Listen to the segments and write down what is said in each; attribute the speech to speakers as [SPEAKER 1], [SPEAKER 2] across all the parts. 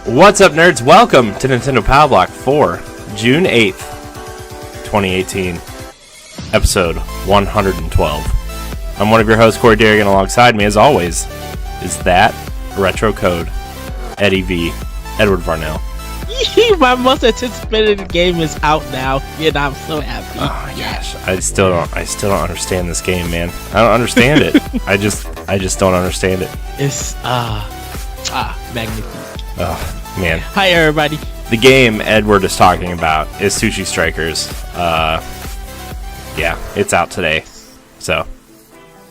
[SPEAKER 1] What's up, nerds? Welcome to Nintendo Pow Block for June 8th, 2018, episode 112. I'm one of your hosts, Corey Dirrig, and alongside me, as always, is that retro code, Eddie V, Edward Varnell.
[SPEAKER 2] My most anticipated game is out now, and I'm so happy.
[SPEAKER 1] Oh my gosh, I still don't understand this game, man. I don't understand it. I just don't understand it.
[SPEAKER 2] It's magnificent.
[SPEAKER 1] Oh man.
[SPEAKER 2] Hi everybody.
[SPEAKER 1] The game Edward is talking about is Sushi Strikers. Yeah, it's out today. So,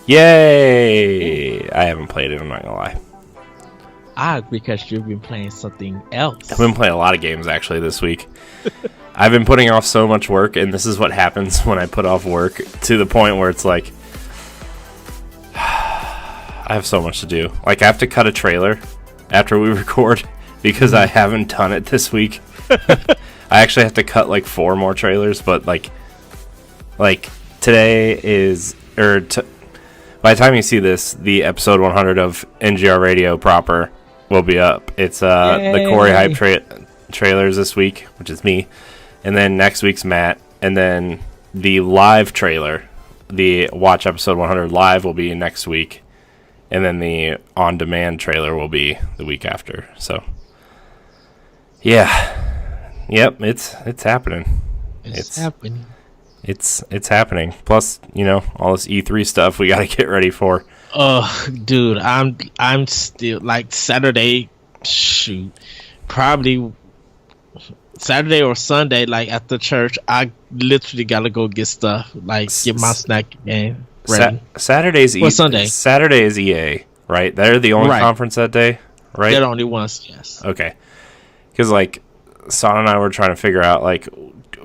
[SPEAKER 1] yay! I haven't played it, I'm not gonna lie.
[SPEAKER 2] Because you've been playing something else.
[SPEAKER 1] I've been playing a lot of games actually this week. I've been putting off so much work, and this is what happens when I put off work to the point where it's like, I have so much to do. Like, I have to cut a trailer after we record because I haven't done it this week. I actually have to cut like 4 more trailers, but like today is, by the time you see this, the episode 100 of NGR Radio proper will be up. It's the Corey Hype trailers this week, which is me, and then next week's Matt, and then the live trailer, the Watch episode 100 live, will be next week. And then the on-demand trailer will be the week after. So, yeah, yep, it's happening.
[SPEAKER 2] It's happening.
[SPEAKER 1] It's happening. Plus, you know, all this E3 stuff we got to get ready for.
[SPEAKER 2] Oh, dude, I'm still like Saturday. Shoot, probably Saturday or Sunday. Like after church, I literally gotta go get stuff. Like get my snack game.
[SPEAKER 1] Saturday's
[SPEAKER 2] Sunday.
[SPEAKER 1] Saturday is EA, right? They're the only conference that day, right?
[SPEAKER 2] They're the only ones, yes.
[SPEAKER 1] Okay. Because, like, Son and I were trying to figure out, like,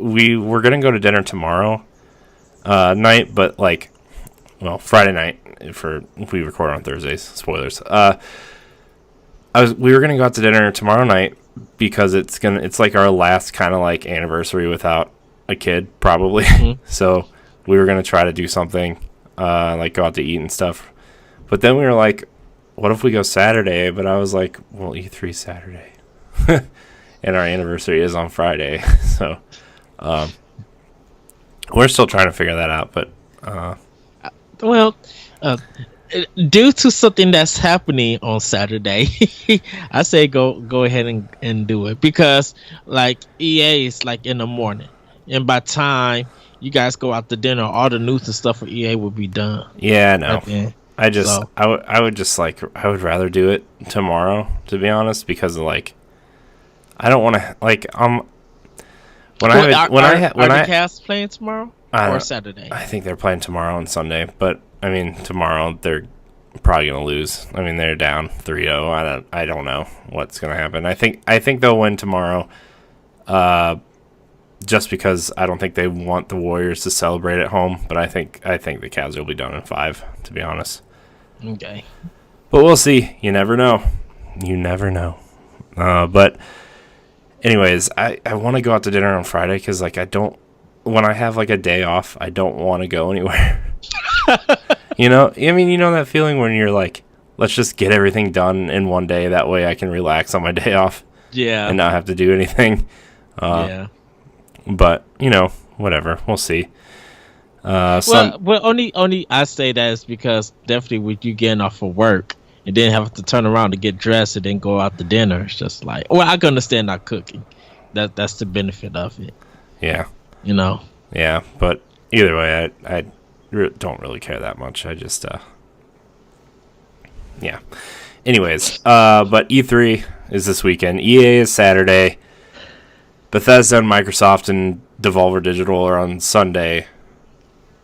[SPEAKER 1] we were going to go to dinner tomorrow night, but, like, well, Friday night, if we record on Thursdays, spoilers. We were going to go out to dinner tomorrow night because it's like our last kind of, like, anniversary without a kid, probably. Mm-hmm. So we were going to try to do something. Like go out to eat and stuff, but then we were like, what if we go Saturday? But I was like, well, E3 Saturday and our anniversary is on Friday. So we're still trying to figure that out, but
[SPEAKER 2] due to something that's happening on Saturday, I say go ahead and do it, because like EA is like in the morning, and by time you guys go out to dinner, all the news and stuff for EA will be done.
[SPEAKER 1] Yeah, no. I would rather do it tomorrow, to be honest, because like I don't want to like Are the cast playing tomorrow or Saturday? I think they're playing tomorrow and Sunday, but I mean tomorrow they're probably gonna lose. I mean they're down 3-0. I don't know what's gonna happen. I think they'll win tomorrow. Just because I don't think they want the Warriors to celebrate at home, but I think the Cavs will be done in 5, to be honest.
[SPEAKER 2] Okay.
[SPEAKER 1] But we'll see. You never know. But anyways, I want to go out to dinner on Friday because like when I have like a day off, I don't want to go anywhere. You know, I mean, you know that feeling when you're like, let's just get everything done in one day. That way I can relax on my day off.
[SPEAKER 2] Yeah.
[SPEAKER 1] And not have to do anything. Yeah. But, you know, whatever. We'll see.
[SPEAKER 2] Only I say that is because definitely with you getting off of work and then have to turn around to get dressed and then go out to dinner, it's just like, well, I can understand not cooking. That's the benefit of it.
[SPEAKER 1] Yeah.
[SPEAKER 2] You know?
[SPEAKER 1] Yeah, but either way, I don't really care that much. I just, yeah. Anyways, but E3 is this weekend. EA is Saturday. Bethesda and Microsoft and Devolver Digital are on Sunday.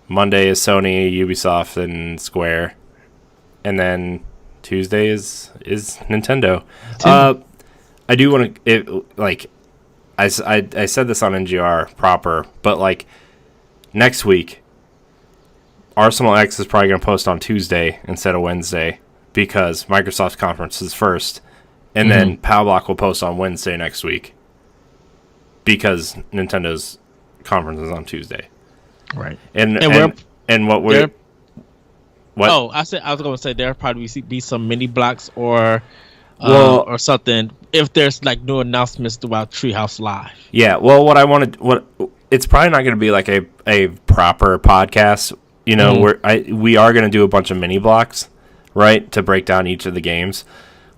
[SPEAKER 1] Monday is Sony, Ubisoft, and Square. And then Tuesday is Nintendo. I do want to, I said this on NGR proper, but like next week, Arsenal X is probably going to post on Tuesday instead of Wednesday because Microsoft's conference is first. And then Pow Block will post on Wednesday next week because Nintendo's conference is on Tuesday.
[SPEAKER 2] Right.
[SPEAKER 1] What?
[SPEAKER 2] Oh, I was going to say there'll probably be some mini blocks or something if there's like new announcements throughout Treehouse Live.
[SPEAKER 1] Yeah. Well, it's probably not going to be like a proper podcast. You know, we are going to do a bunch of mini blocks, right, to break down each of the games.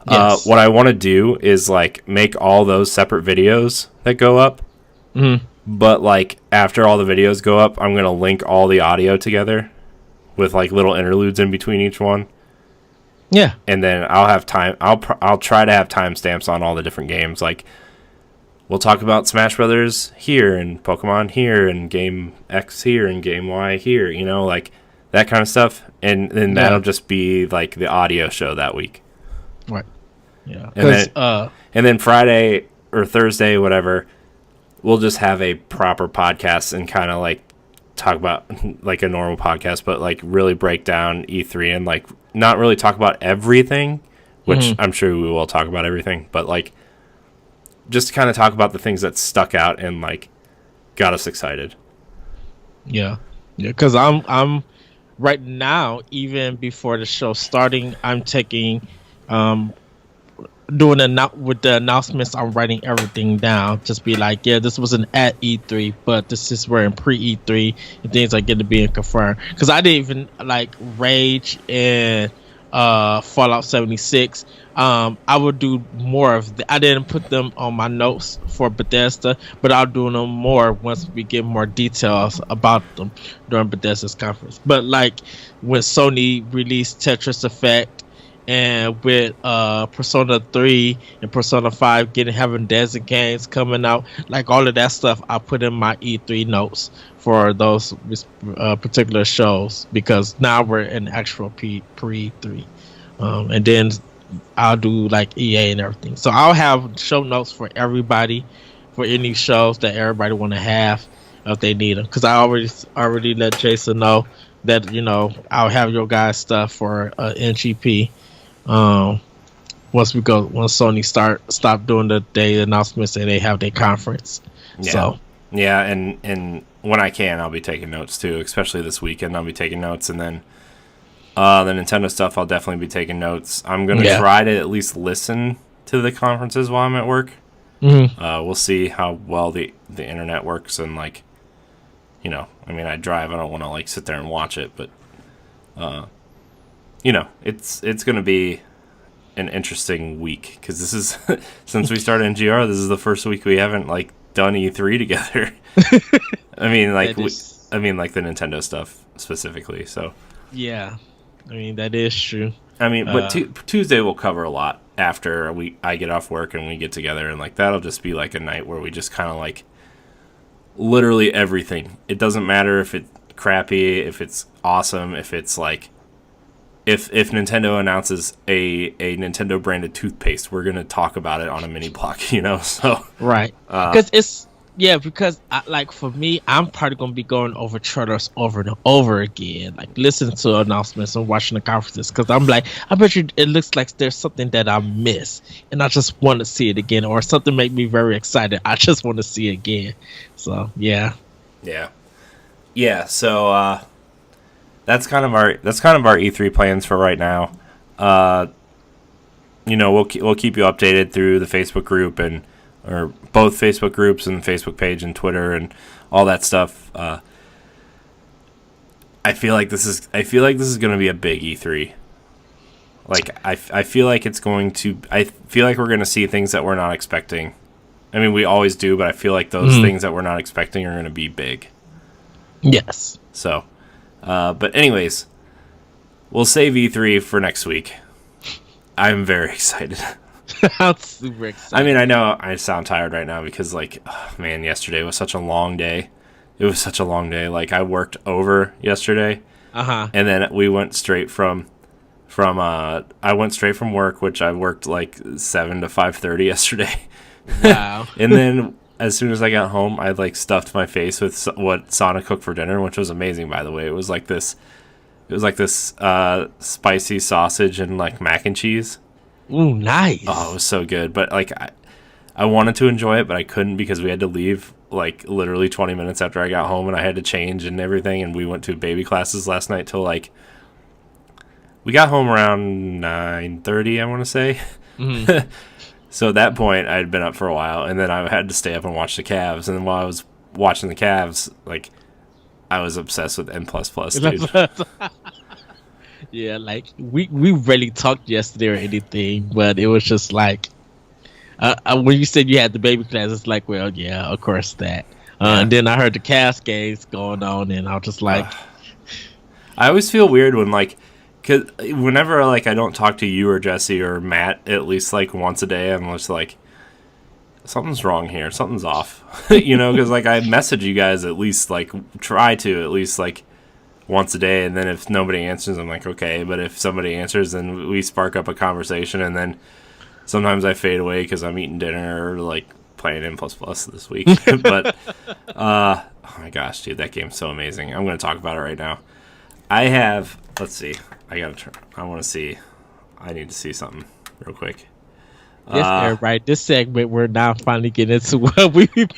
[SPEAKER 1] Yes. What I want to do is like make all those separate videos that go up. But like after all the videos go up, I'm going to link all the audio together with like little interludes in between each one.
[SPEAKER 2] Yeah.
[SPEAKER 1] And then I'll have time. I'll try to have timestamps on all the different games. Like we'll talk about Smash Brothers here and Pokemon here and Game X here and Game Y here, you know, like that kind of stuff. And then that'll just be like the audio show that week.
[SPEAKER 2] Right. Yeah.
[SPEAKER 1] And then Friday or Thursday, whatever, we'll just have a proper podcast and kind of like talk about like a normal podcast, but like really break down E3 and like not really talk about everything, which I'm sure we will talk about everything, but like just kind of talk about the things that stuck out and like got us excited.
[SPEAKER 2] Yeah. Yeah. Because I'm right now, even before the show starting, I'm taking with the announcements, I'm writing everything down. Just be like, yeah, this wasn't at E3, but this is where in pre-E3 and things are going to be confirmed. Because I didn't even like Rage and Fallout 76. I would do more of I didn't put them on my notes for Bethesda, but I'll do them more once we get more details about them during Bethesda's conference. But like when Sony released Tetris Effect, and with Persona 3 and Persona 5 having desert games coming out, like all of that stuff I put in my E3 notes for those particular shows, because now we're in actual pre-3. And then I'll do like EA and everything. So I'll have show notes for everybody, for any shows that everybody want to have if they need them. Because I already let Jason know that, you know, I'll have your guys' stuff for NGP. Once Sony stop doing the day announcements and they have their conference.
[SPEAKER 1] Yeah.
[SPEAKER 2] So
[SPEAKER 1] yeah, and when I can, I'll be taking notes too, especially this weekend. I'll be taking notes, and then the Nintendo stuff, I'll definitely be taking notes. I'm gonna try to at least listen to the conferences while I'm at work. We'll see how well the internet works, and like, you know, I mean, I drive. I don't want to like sit there and watch it, but you know, it's going to be an interesting week because this is since we started NGR, this is the first week we haven't like done E3 together. I mean, like the Nintendo stuff specifically. So
[SPEAKER 2] yeah, I mean that is true.
[SPEAKER 1] I mean, but Tuesday we'll cover a lot after I get off work and we get together, and like that'll just be like a night where we just kind of like literally everything. It doesn't matter if it's crappy, if it's awesome, if it's like. If Nintendo announces a Nintendo branded toothpaste, we're gonna talk about it on a mini block, you know. So
[SPEAKER 2] right, because like for me, I'm probably gonna be going over trailers over and over again, like listening to announcements and watching the conferences, because I'm like, I bet you it looks like there's something that I miss, and I just want to see it again, or something make me very excited. I just want to see it again. So yeah.
[SPEAKER 1] So. That's kind of our E3 plans for right now. You know, we'll keep you updated through the Facebook group or both Facebook groups and the Facebook page and Twitter and all that stuff. I feel like this is going to be a big E3. Like I feel like it's going to. I feel like we're going to see things that we're not expecting. I mean, we always do, but I feel like those things that we're not expecting are going to be big.
[SPEAKER 2] Yes.
[SPEAKER 1] So. But anyways, we'll save E3 for next week. I'm very excited.
[SPEAKER 2] I'm super excited.
[SPEAKER 1] I mean, I know I sound tired right now because, like, oh, man, yesterday was such a long day. It was such a long day. Like, I worked over yesterday, and then we went straight from I went straight from work, which I worked like 7 to 5:30 yesterday.
[SPEAKER 2] Wow.
[SPEAKER 1] And then as soon as I got home, I like stuffed my face with what Sana cooked for dinner, which was amazing, by the way. It was like this spicy sausage and like mac and cheese.
[SPEAKER 2] Ooh, nice.
[SPEAKER 1] Oh, it was so good. But like I wanted to enjoy it, but I couldn't because we had to leave like literally 20 minutes after I got home, and I had to change and everything, and we went to baby classes last night till like we got home around 9:30, I want to say. Mm-hmm. So at that point, I had been up for a while, and then I had to stay up and watch the Cavs. And then while I was watching the Cavs, like, I was obsessed with N++, dude.
[SPEAKER 2] Yeah, like, we really talked yesterday or anything, but it was just like, when you said you had the baby class, it's like, well, yeah, of course that. And then I heard the Cavs games going on, and I was just like...
[SPEAKER 1] I always feel weird when, like, because whenever, like, I don't talk to you or Jesse or Matt at least, like, once a day, I'm just like, something's wrong here. Something's off. You know, because, like, I message you guys at least, like, try to at least, like, once a day. And then if nobody answers, I'm like, okay. But if somebody answers, then we spark up a conversation. And then sometimes I fade away because I'm eating dinner or, like, playing N++ this week. But, oh, my gosh, dude, that game's so amazing. I'm going to talk about it right now. I have, let's see. I want to see. I need to see something real quick.
[SPEAKER 2] Yes, right. This segment we're now finally getting into what we've been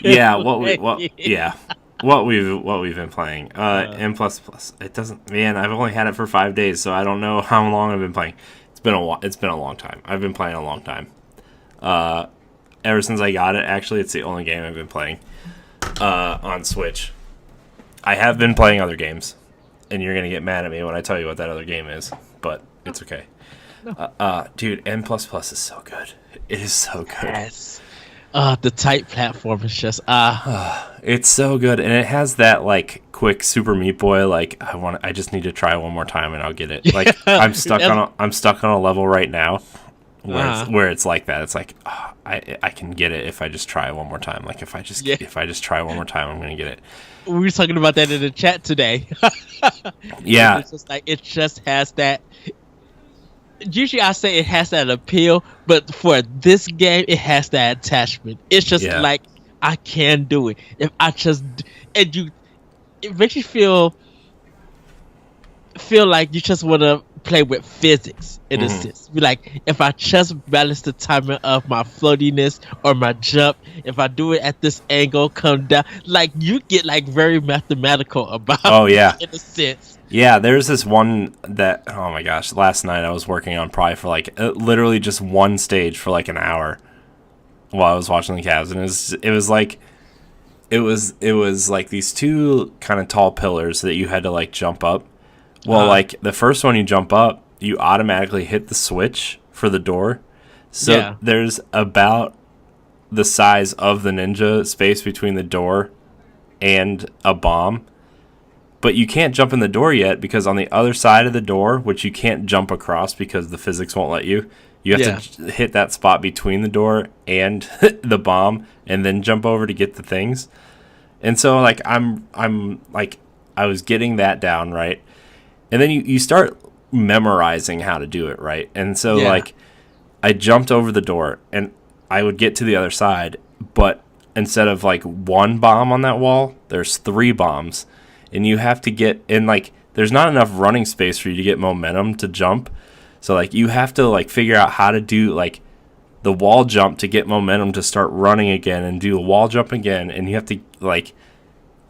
[SPEAKER 1] what we've been playing. N++. It doesn't. Man, I've only had it for 5 days, so I don't know how long I've been playing. It's been a long time. I've been playing a long time. Ever since I got it, actually, it's the only game I've been playing on Switch. I have been playing other games. And you're going to get mad at me when I tell you what that other game is. But it's okay. No. Dude, N++ is so good. It is so good.
[SPEAKER 2] Yes. The tight platform is just...
[SPEAKER 1] It's so good. And it has that, like, quick Super Meat Boy, like, I just need to try one more time and I'll get it. Like, I'm stuck on a level right now where it's like that. It's like, I can get it if I just try one more time. Like, if I just try one more time, I'm going to get it.
[SPEAKER 2] We were talking about that in the chat today.
[SPEAKER 1] Yeah.
[SPEAKER 2] It's just like, it just has that. Usually I say it has that appeal, but for this game, it has that attachment. It's just like, I can do it. If I just, and it makes you feel like you just want to play with physics in a sense. Be like, if I just balance the timing of my floatiness or my jump, if I do it at this angle, come down, like you get like very mathematical about it in a sense.
[SPEAKER 1] Yeah, there's this one that, oh my gosh, last night I was working on probably for like literally just one stage for like an hour while I was watching the Cavs, and it was like these two kind of tall pillars that you had to like jump up. Well, like the first one you jump up, you automatically hit the switch for the door. So there's about the size of the ninja space between the door and a bomb. But you can't jump in the door yet because on the other side of the door, which you can't jump across because the physics won't let you, you have to hit that spot between the door and the bomb and then jump over to get the things. And so like I'm like I was getting that down, right? And then you start memorizing how to do it, right? And so, like, I jumped over the door, and I would get to the other side, but instead of, like, one bomb on that wall, there's 3 bombs. And you have to get in, like, there's not enough running space for you to get momentum to jump. So, like, you have to, like, figure out how to do, like, the wall jump to get momentum to start running again and do a wall jump again. And you have to, like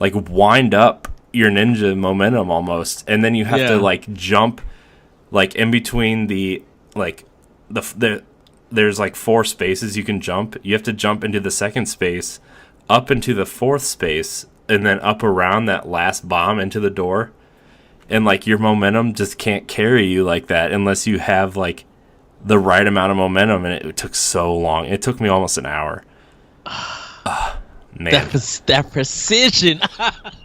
[SPEAKER 1] wind up your ninja momentum almost, and then you have to like jump like in between there's like 4 spaces you can jump. You have to jump into the second space, up into the 4th space, and then up around that last bomb into the door. And like your momentum just can't carry you like that unless you have like the right amount of momentum, and it took so long. It took me almost an hour. Man.
[SPEAKER 2] That precision.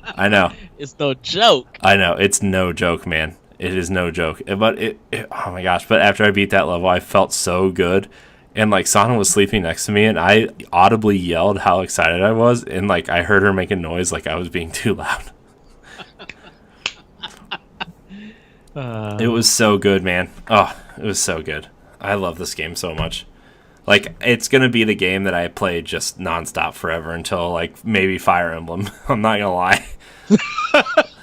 [SPEAKER 1] I know.
[SPEAKER 2] It's no joke.
[SPEAKER 1] I know. It's no joke, man. It is no joke. But oh my gosh! But after I beat that level, I felt so good. And like Sana was sleeping next to me, and I audibly yelled how excited I was, and like I heard her make a noise like I was being too loud. It was so good, man. Oh, it was so good. I love this game so much. Like, it's gonna be the game that I play just nonstop forever until like maybe Fire Emblem. I'm not gonna lie.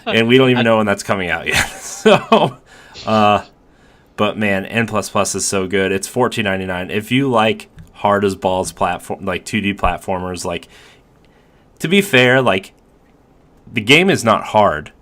[SPEAKER 1] And we don't even know when that's coming out yet. So, but man, N++ is so good. It's $14.99. If you like hard as balls platform, like 2D platformers, like, to be fair, like, the game is not hard.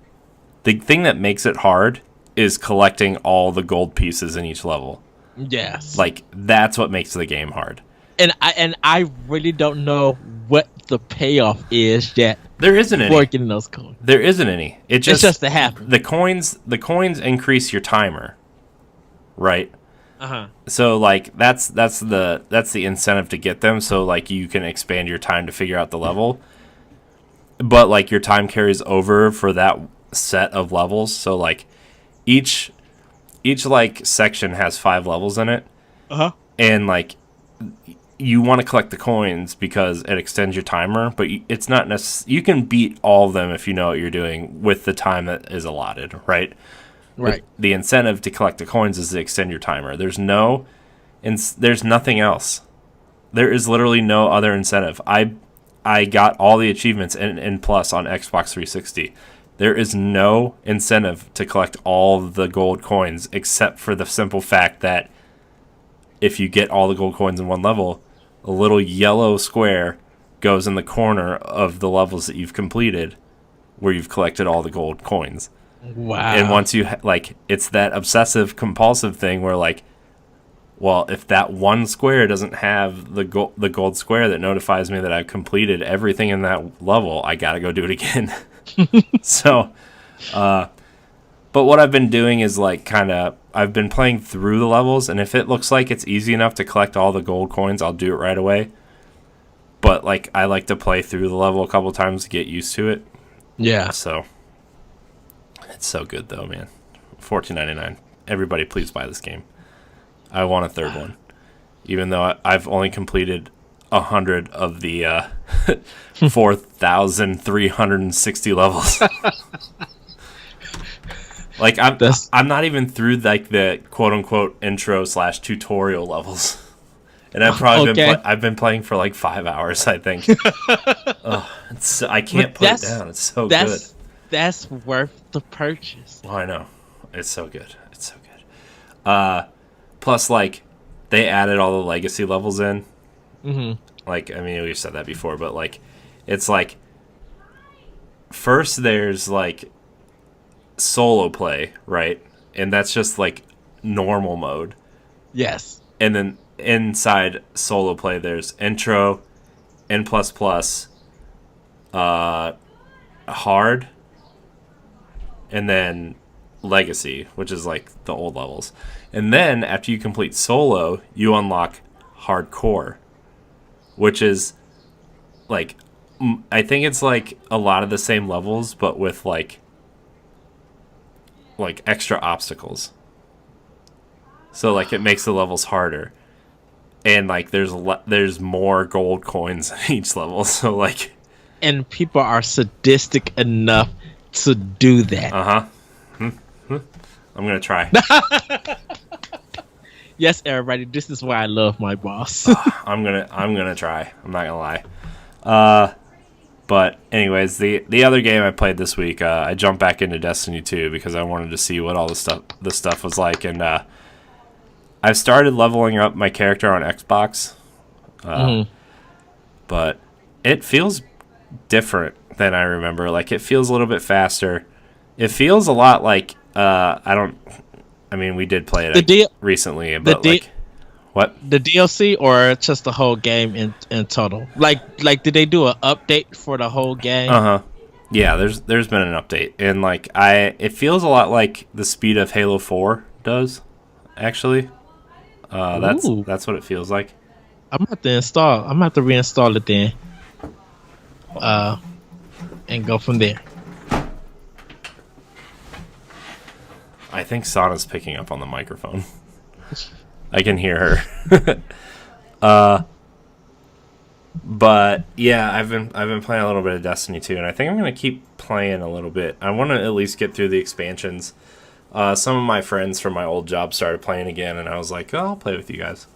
[SPEAKER 1] The thing that makes it hard is collecting all the gold pieces in each level.
[SPEAKER 2] Yes.
[SPEAKER 1] Like, that's what makes the game hard.
[SPEAKER 2] And I really don't know what the payoff is yet.
[SPEAKER 1] There isn't any.
[SPEAKER 2] For getting those coins.
[SPEAKER 1] There isn't any. It's
[SPEAKER 2] just to happen.
[SPEAKER 1] The coins increase your timer, right? So like that's the incentive to get them. So like you can expand your time to figure out the level, but like your time carries over for that set of levels. So like each like section has 5 levels in it, and like you want to collect the coins because it extends your timer, but it's not you can beat all of them if you know what you're doing with the time that is allotted, right?
[SPEAKER 2] Right.
[SPEAKER 1] The incentive to collect the coins is to extend your timer. There's nothing else. There is literally no other incentive. I got all the achievements in Plus on Xbox 360. There is no incentive to collect all the gold coins except for the simple fact that if you get all the gold coins in one level, a little yellow square goes in the corner of the levels that you've completed where you've collected all the gold coins.
[SPEAKER 2] Wow.
[SPEAKER 1] And once you, like, it's that obsessive compulsive thing where, like, well, if that one square doesn't have the gold square that notifies me that I've completed everything in that level, I gotta go do it again. So, but what I've been doing is, like, I've been playing through the levels, and if it looks like it's easy enough to collect all the gold coins, I'll do it right away. But, like, I like to play through the level a couple times to get used to it.
[SPEAKER 2] Yeah.
[SPEAKER 1] So, it's so good, though, man. $14.99. Everybody, please buy this game. I want a third one, even though I've only completed 100 of the 4,360 levels. Like I'm not even through like the quote unquote intro / tutorial levels, and I've probably been playing for like 5 hours, I think. I can't put it down. It's so good.
[SPEAKER 2] That's worth the purchase.
[SPEAKER 1] Oh, I know. It's so good. It's so good. Plus, like, they added all the legacy levels in.
[SPEAKER 2] Mm-hmm.
[SPEAKER 1] Like, I mean, we've said that before, but, like, it's like, first there's, like, solo play, right? And that's just, like, normal mode.
[SPEAKER 2] Yes.
[SPEAKER 1] And then inside solo play, there's intro, N++, hard, and then legacy, which is like the old levels. And then after you complete solo, you unlock hardcore, which is like, I think it's like a lot of the same levels, but with like extra obstacles. So like it makes the levels harder, and like there's more gold coins in each level. So like,
[SPEAKER 2] and people are sadistic enough to do that.
[SPEAKER 1] I'm gonna try.
[SPEAKER 2] Yes, everybody. This is why I love my boss.
[SPEAKER 1] I'm gonna try. I'm not gonna lie. But anyways, the other game I played this week, I jumped back into Destiny 2 because I wanted to see what all the stuff was like, and I've started leveling up my character on Xbox, but it feels different than I remember. Like, it feels a little bit faster. It feels a lot like we did play it recently, but what? The
[SPEAKER 2] DLC or just the whole game in total? Like did they do an update for the whole game?
[SPEAKER 1] Yeah, there's been an update, and like it feels a lot like the speed of Halo 4 does, actually. That's what it feels like.
[SPEAKER 2] I'm gonna have to reinstall it then. And go from there.
[SPEAKER 1] I think Sana's picking up on the microphone. I can hear her. But yeah, I've been playing a little bit of Destiny 2, and I think I'm gonna keep playing a little bit. I want to at least get through the expansions. Some of my friends from my old job started playing again, and I was like, "Oh, I'll play with you guys."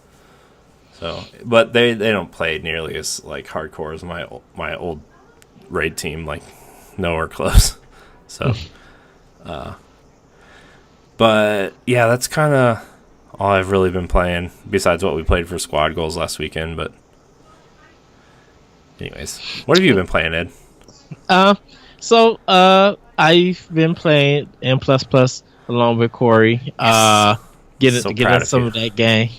[SPEAKER 1] So, but they don't play nearly as like hardcore as my old raid team, like nowhere close. So, but yeah, that's kind of all I've really been playing, besides what we played for squad goals last weekend. But anyways, what have you been playing, Ed?
[SPEAKER 2] I've been playing N++ along with Corey. Getting some of that game.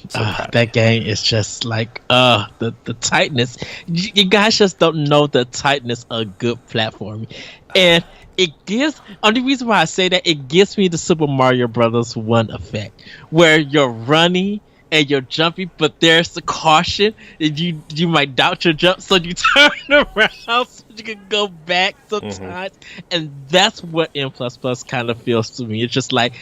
[SPEAKER 2] That game is just like the tightness. You guys just don't know the tightness of good platforming, and it gives. Only reason why I say that, it gives me the Super Mario Brothers 1 effect, where you're running and you're jumping, but there's the caution that you might doubt your jump, so you turn around so you can go back sometimes, and that's what N++ kind of feels to me. It's just like,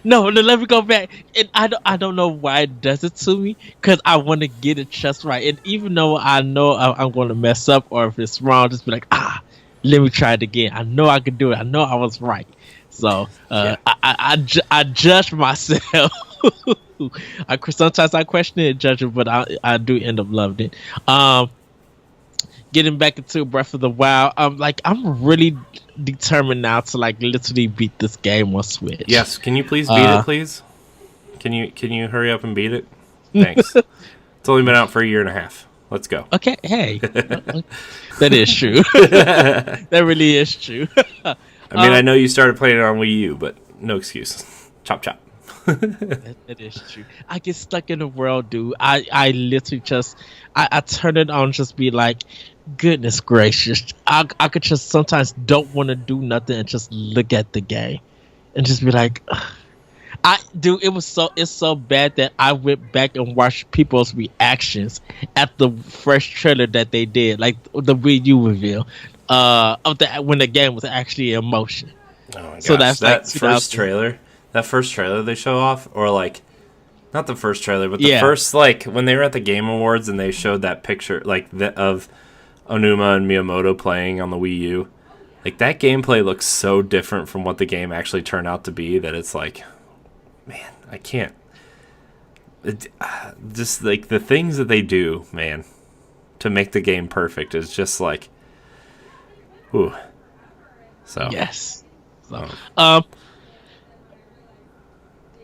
[SPEAKER 2] no, let me go back, and I don't know why it does it to me, because I want to get it just right, and even though I know I'm going to mess up, or if it's wrong, just be like, let me try it again. I know I can do it. I know I was right. So I judge myself. Sometimes I question it, judge it, but I do end up loving it. Getting back into Breath of the Wild, I'm really determined now to like literally beat this game on Switch. Yes,
[SPEAKER 1] can you please beat it, please? Can you hurry up and beat it? Thanks. It's only been out for a year and a half. Let's go.
[SPEAKER 2] Okay, hey, that is true. That really is true.
[SPEAKER 1] I mean, I know you started playing it on Wii U, but no excuse. Chop chop.
[SPEAKER 2] That is true. I get stuck in the world, dude. I literally just I turn it on, just be like, goodness gracious. I could just sometimes don't want to do nothing and just look at the game and just be like, ugh. It's so bad that I went back and watched people's reactions at the first trailer that they did, like the Wii U reveal, when the game was actually in motion.
[SPEAKER 1] Oh my gosh.
[SPEAKER 2] So that's
[SPEAKER 1] that
[SPEAKER 2] like
[SPEAKER 1] first trailer. That first trailer they show off, or like, not the first trailer, but the first, like, when they were at the Game Awards and they showed that picture, like, of Onuma and Miyamoto playing on the Wii U. Like, that gameplay looks so different from what the game actually turned out to be that it's like, man, I can't. Just, like, the things that they do, man, to make the game perfect is just like, whew. So.
[SPEAKER 2] Yes. So,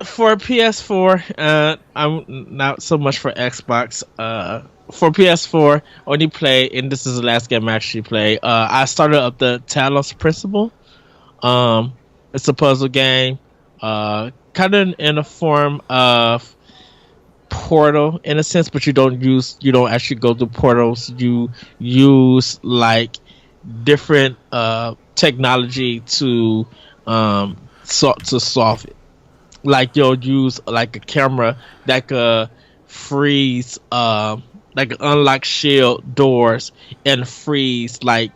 [SPEAKER 2] for PS4, I'm not so much for Xbox. For PS4, only play, and this is the last game I actually play. I started up the Talos Principle. It's a puzzle game, kind of in a form of Portal in a sense, but you don't actually go through portals. You use like different technology to solve it. Like you'll use like a camera that could freeze, like unlock shield doors and freeze like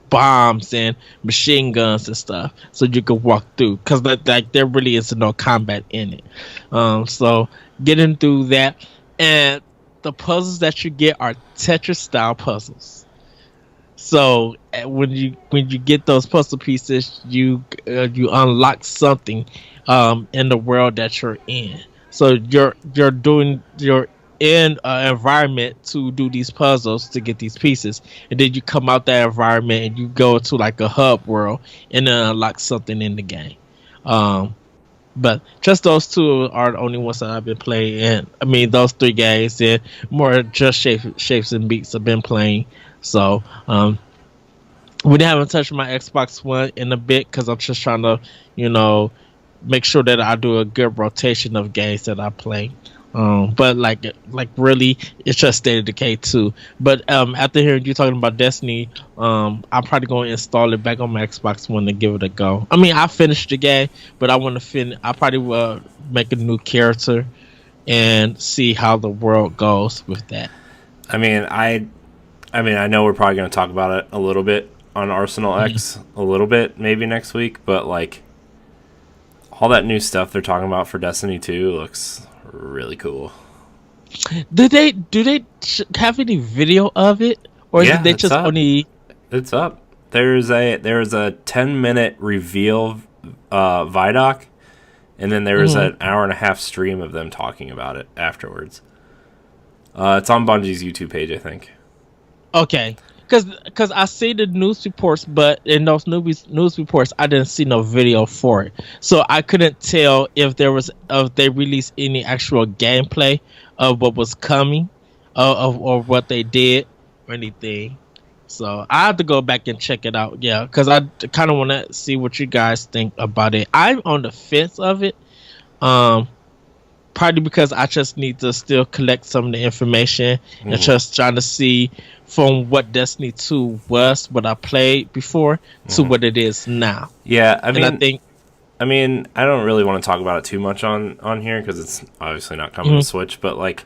[SPEAKER 2] bombs and machine guns and stuff, so you can walk through. Because like there really is no combat in it. So getting through that, and the puzzles that you get are Tetris style puzzles. So when you get those puzzle pieces, you unlock something in the world that you're in. So you're in an environment to do these puzzles to get these pieces, and then you come out that environment and you go to like a hub world and then unlock something in the game. But just those two are the only ones that I've been playing. And I mean, those three games, and more just shapes and beats I've been playing. So we haven't touched my Xbox One in a bit because I'm just trying to, make sure that I do a good rotation of games that I play. But like really, it's just State of Decay 2. But after hearing you talking about Destiny, I'm probably going to install it back on my Xbox One to give it a go. I mean, I finished the game, but I want to finish. I probably will make a new character and see how the world goes with that.
[SPEAKER 1] I mean, I know we're probably going to talk about it a little bit on Arsenal X, a little bit maybe next week, but like, all that new stuff they're talking about for Destiny 2 looks really cool.
[SPEAKER 2] Do they have any video of it, or
[SPEAKER 1] Yeah,
[SPEAKER 2] did they
[SPEAKER 1] it's
[SPEAKER 2] just
[SPEAKER 1] up.
[SPEAKER 2] only?
[SPEAKER 1] It's up. There's a 10-minute reveal Vidoc, and then there was an hour and a half stream of them talking about it afterwards. It's on Bungie's YouTube page, I think.
[SPEAKER 2] Okay, because I see the news reports, but in those news reports, I didn't see no video for it, so I couldn't tell if they released any actual gameplay of what was coming, or what they did or anything. So I have to go back and check it out. Yeah, because I kind of want to see what you guys think about it. I'm on the fence of it. Partly because I just need to still collect some of the information and just trying to see from what Destiny 2 was, what I played before, to what it is now.
[SPEAKER 1] Yeah, I mean, I don't really want to talk about it too much on here because it's obviously not coming to Switch, but like,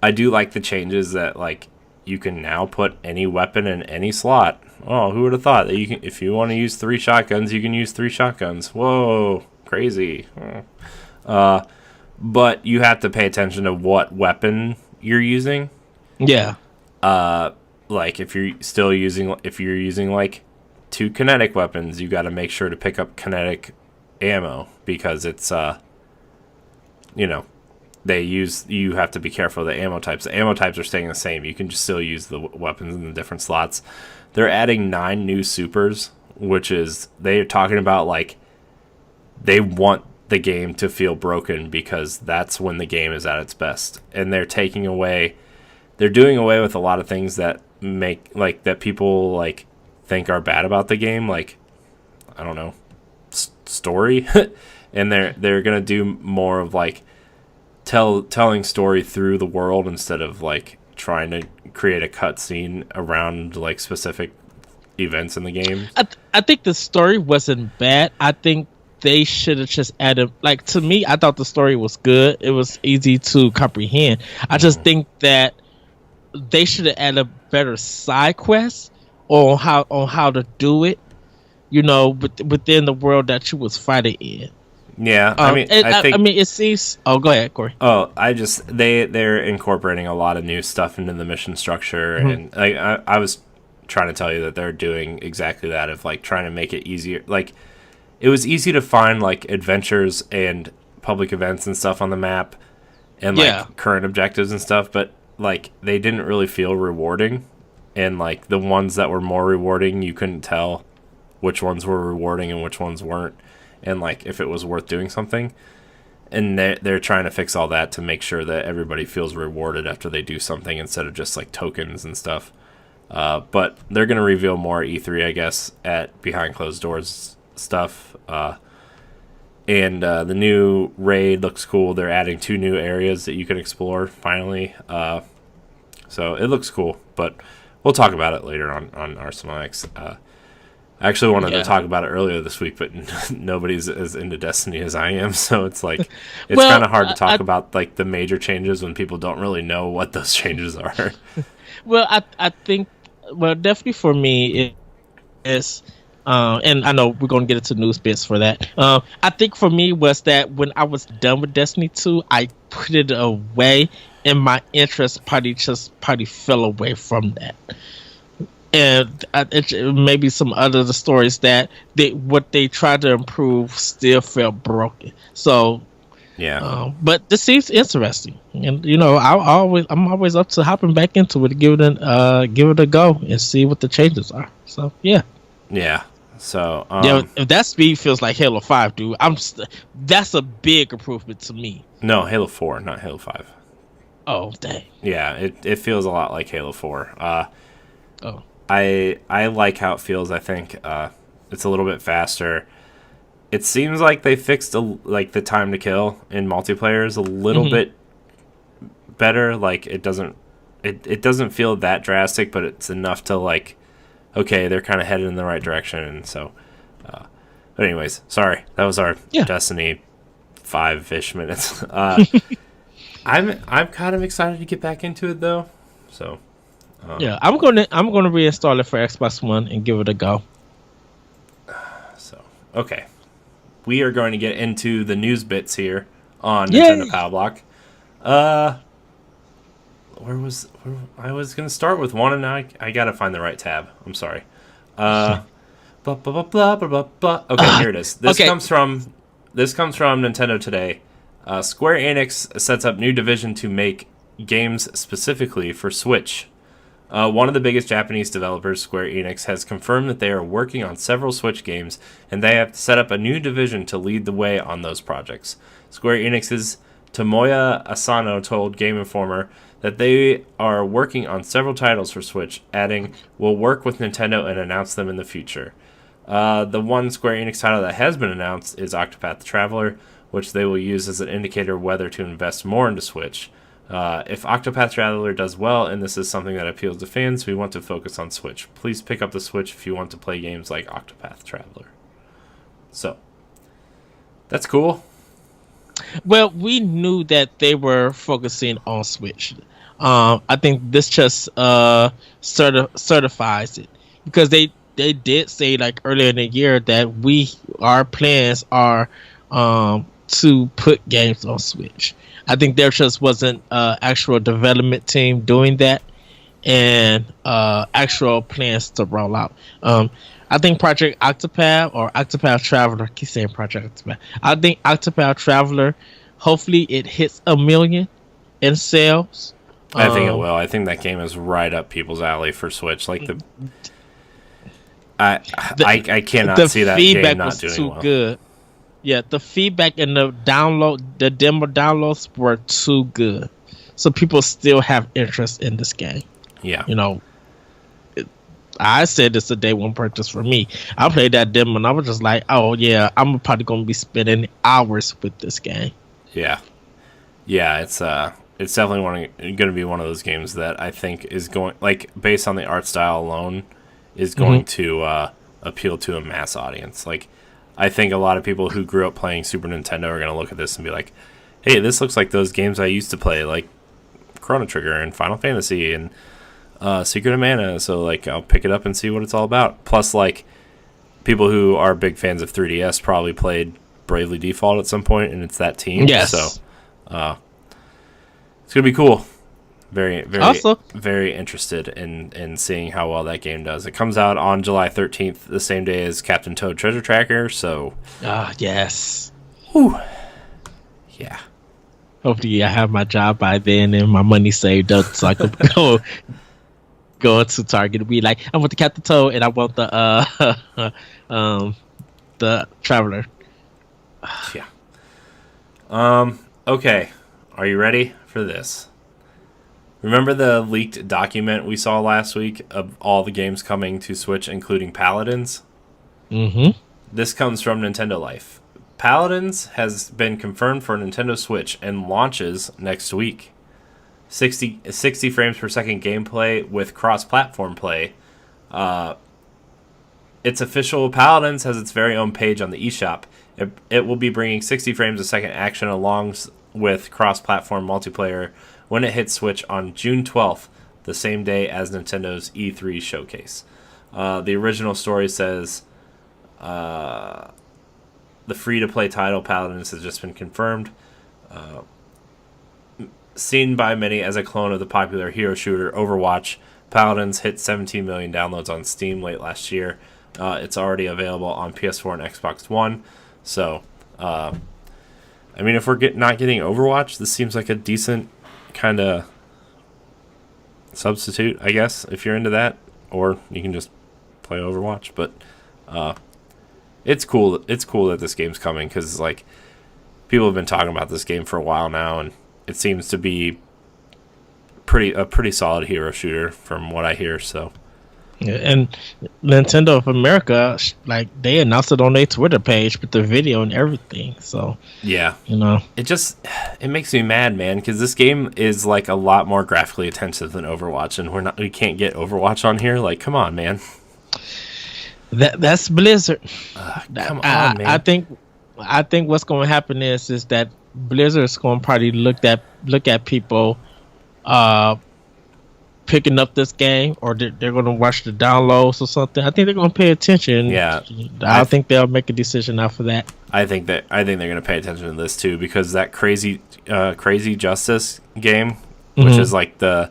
[SPEAKER 1] I do like the changes that like you can now put any weapon in any slot. Oh, who would have thought that you can, if you want to use 3 shotguns, you can use 3 shotguns. Whoa, crazy. But you have to pay attention to what weapon you're using.
[SPEAKER 2] Yeah.
[SPEAKER 1] Like if you're using like 2 kinetic weapons, you got to make sure to pick up kinetic ammo because it's you have to be careful of the ammo types. The ammo types are staying the same. You can just still use the weapons in the different slots. They're adding 9 new supers, which is they're talking about like they want the game to feel broken because that's when the game is at its best, and they're doing away with a lot of things that make like that people like think are bad about the game, like I don't know, story. And they're gonna do more of like telling story through the world instead of like trying to create a cutscene around like specific events in the game.
[SPEAKER 2] I think the story wasn't bad. I think they should have just added, like, to me, I thought the story was good. It was easy to comprehend. I just think that they should have added better side quests on how to do it, within the world that you was fighting in.
[SPEAKER 1] Yeah,
[SPEAKER 2] I mean, it seems. Oh, go ahead, Corey.
[SPEAKER 1] Oh, they're incorporating a lot of new stuff into the mission structure, and I was trying to tell you that they're doing exactly that, of like trying to make it easier, like. It was easy to find like adventures and public events and stuff on the map and like current objectives and stuff, but like they didn't really feel rewarding. And like the ones that were more rewarding, you couldn't tell which ones were rewarding and which ones weren't, and like if it was worth doing something. And they're trying to fix all that to make sure that everybody feels rewarded after they do something instead of just like tokens and stuff. But they're going to reveal more at E3, I guess, at behind closed doors stuff. And the new raid looks cool. They're adding 2 new areas that you can explore finally. So it looks cool, but we'll talk about it later on Arsenal X. I actually wanted to talk about it earlier this week, but nobody's as into Destiny as I am, so it's like it's kind of hard to talk about like the major changes when people don't really know what those changes are.
[SPEAKER 2] Well, I think definitely for me it is. And I know we're going to get into news bits for that. I think for me was that when I was done with Destiny 2, I put it away, and my interest probably fell away from that. And maybe some other the stories that what they tried to improve still felt broken. So yeah, but this seems interesting, and I'm always up to hopping back into it, give it a go, and see what the changes are. So yeah.
[SPEAKER 1] So
[SPEAKER 2] if that speed feels like Halo 5, dude, that's a big improvement to me.
[SPEAKER 1] No, Halo 4, not Halo 5.
[SPEAKER 2] Oh, dang.
[SPEAKER 1] Yeah, it feels a lot like Halo 4. I like how it feels. I think it's a little bit faster. It seems like they fixed the time to kill in multiplayer is a little bit better. Like it doesn't feel that drastic, but it's enough to like. Okay, they're kind of headed in the right direction, and so. But anyways, sorry, that was our Destiny 5-ish minutes. I'm kind of excited to get back into it though. So.
[SPEAKER 2] I'm gonna reinstall it for Xbox One and give it a go.
[SPEAKER 1] So okay, we are going to get into the news bits here on
[SPEAKER 2] Yay!
[SPEAKER 1] Nintendo Pow Block. I was going to start with one, and now I got to find the right tab. I'm sorry. Blah, blah, blah, blah, blah, blah. Okay, here it is. This comes from Nintendo Today. Square Enix sets up new division to make games specifically for Switch. One of the biggest Japanese developers, Square Enix, has confirmed that they are working on several Switch games, and they have set up a new division to lead the way on those projects. Square Enix's Tomoya Asano told Game Informer that they are working on several titles for Switch, adding, "We'll work with Nintendo and announce them in the future." The one Square Enix title that has been announced is Octopath Traveler, which they will use as an indicator of whether to invest more into Switch. If Octopath Traveler does well and this is something that appeals to fans, we want to focus on Switch. Please pick up the Switch if you want to play games like Octopath Traveler. So, that's cool.
[SPEAKER 2] Well, we knew that they were focusing on Switch. I think this just certifies it, because they did say like earlier in the year that our plans are to put games on Switch. I think there just wasn't actual development team doing that, and actual plans to roll out. I think Project Octopath or Octopath Traveler, I keep saying Project Octopath. I think Octopath Traveler, hopefully it hits 1 million in sales.
[SPEAKER 1] I think it will. I think that game is right up people's alley for Switch. Like I cannot see that game not doing well.
[SPEAKER 2] Good. Yeah, the feedback and the demo downloads were too good, so people still have interest in this game.
[SPEAKER 1] Yeah,
[SPEAKER 2] I said it's a day one purchase for me. I played that demo and I was just like, oh yeah, I'm probably gonna be spending hours with this game.
[SPEAKER 1] Yeah, it's definitely going to be one of those games that I think is going, like, based on the art style alone, is going to appeal to a mass audience. Like, I think a lot of people who grew up playing Super Nintendo are going to look at this and be like, hey, this looks like those games I used to play, like Chrono Trigger and Final Fantasy and Secret of Mana, so, like, I'll pick it up and see what it's all about. Plus, like, people who are big fans of 3DS probably played Bravely Default at some point, and it's that team.
[SPEAKER 2] Yes.
[SPEAKER 1] So, it's going to be cool. Very, very,
[SPEAKER 2] also,
[SPEAKER 1] very interested in seeing how well that game does. It comes out on July 13th, the same day as Captain Toad Treasure Tracker, so...
[SPEAKER 2] yes.
[SPEAKER 1] Whew. Yeah.
[SPEAKER 2] Hopefully I have my job by then and my money saved up so I can go into Target and be like, I want the Captain Toad and I want the Traveler.
[SPEAKER 1] Yeah. Okay. Are you ready for this? Remember the leaked document we saw last week of all the games coming to Switch, including Paladins?
[SPEAKER 2] Mm-hmm.
[SPEAKER 1] This comes from Nintendo Life. Paladins has been confirmed for Nintendo Switch and launches next week. 60 frames per second gameplay with cross-platform play. It's official. Paladins has its very own page on the eShop. It will be bringing 60 frames a second action along with cross-platform multiplayer when it hits Switch on June 12th, the same day as Nintendo's E3 showcase. The original story says the free-to-play title Paladins has just been confirmed. Seen by many as a clone of the popular hero shooter Overwatch, Paladins hit 17 million downloads on Steam late last year. It's already available on PS4 and Xbox One. So, I mean, if we're not getting Overwatch, this seems like a decent kind of substitute, I guess, if you're into that. Or you can just play Overwatch. But it's cool. It's cool that this game's coming because, like, people have been talking about this game for a while now, and it seems to be a pretty solid hero shooter from what I hear. So.
[SPEAKER 2] And Nintendo of America, like, they announced it on their Twitter page with the video and everything. So
[SPEAKER 1] yeah, it makes me mad, man, because this game is like a lot more graphically intensive than Overwatch, and we can't get Overwatch on here. Like, come on, man.
[SPEAKER 2] That's Blizzard.
[SPEAKER 1] Come on, man.
[SPEAKER 2] I think what's going to happen is that Blizzard's going to probably look at people picking up this game, or they're going to watch the downloads or something. I think they're going to pay attention.
[SPEAKER 1] Yeah,
[SPEAKER 2] I think they'll make a decision after that.
[SPEAKER 1] I think they're going to pay attention to this too, because that crazy Justice game, which is like the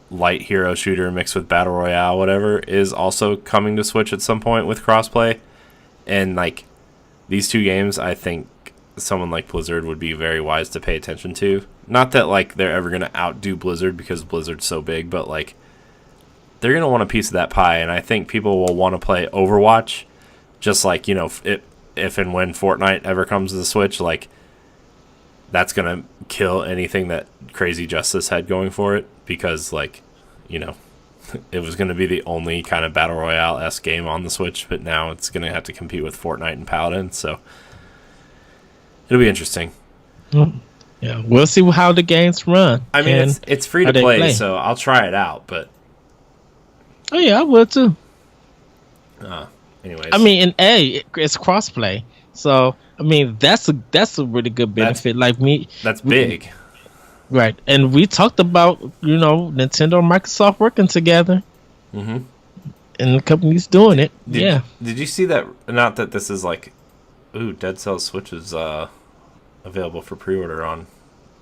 [SPEAKER 1] light hero shooter mixed with battle royale, whatever, is also coming to Switch at some point with crossplay. And like these two games, I think someone like Blizzard would be very wise to pay attention to. Not that like they're ever going to outdo Blizzard because Blizzard's so big, but like they're going to want a piece of that pie. And I think people will want to play Overwatch, just like, you know, if and when Fortnite ever comes to the Switch, like that's going to kill anything that Crazy Justice had going for it, because like, you know, it was going to be the only kind of battle royale-esque game on the Switch, but now it's going to have to compete with Fortnite and Paladins, so it'll be interesting.
[SPEAKER 2] Yeah, we'll see how the games run.
[SPEAKER 1] I mean, it's free to play, so I'll try it out, but...
[SPEAKER 2] Oh, yeah, I will, too.
[SPEAKER 1] Anyways.
[SPEAKER 2] I mean, it's crossplay, so, I mean, that's a really good benefit.
[SPEAKER 1] That's big.
[SPEAKER 2] Right, and we talked about, you know, Nintendo and Microsoft working together.
[SPEAKER 1] Mm-hmm.
[SPEAKER 2] And the company's doing it.
[SPEAKER 1] Did you see that? Not that this is like... Ooh, Dead Cells Switch is available for pre-order on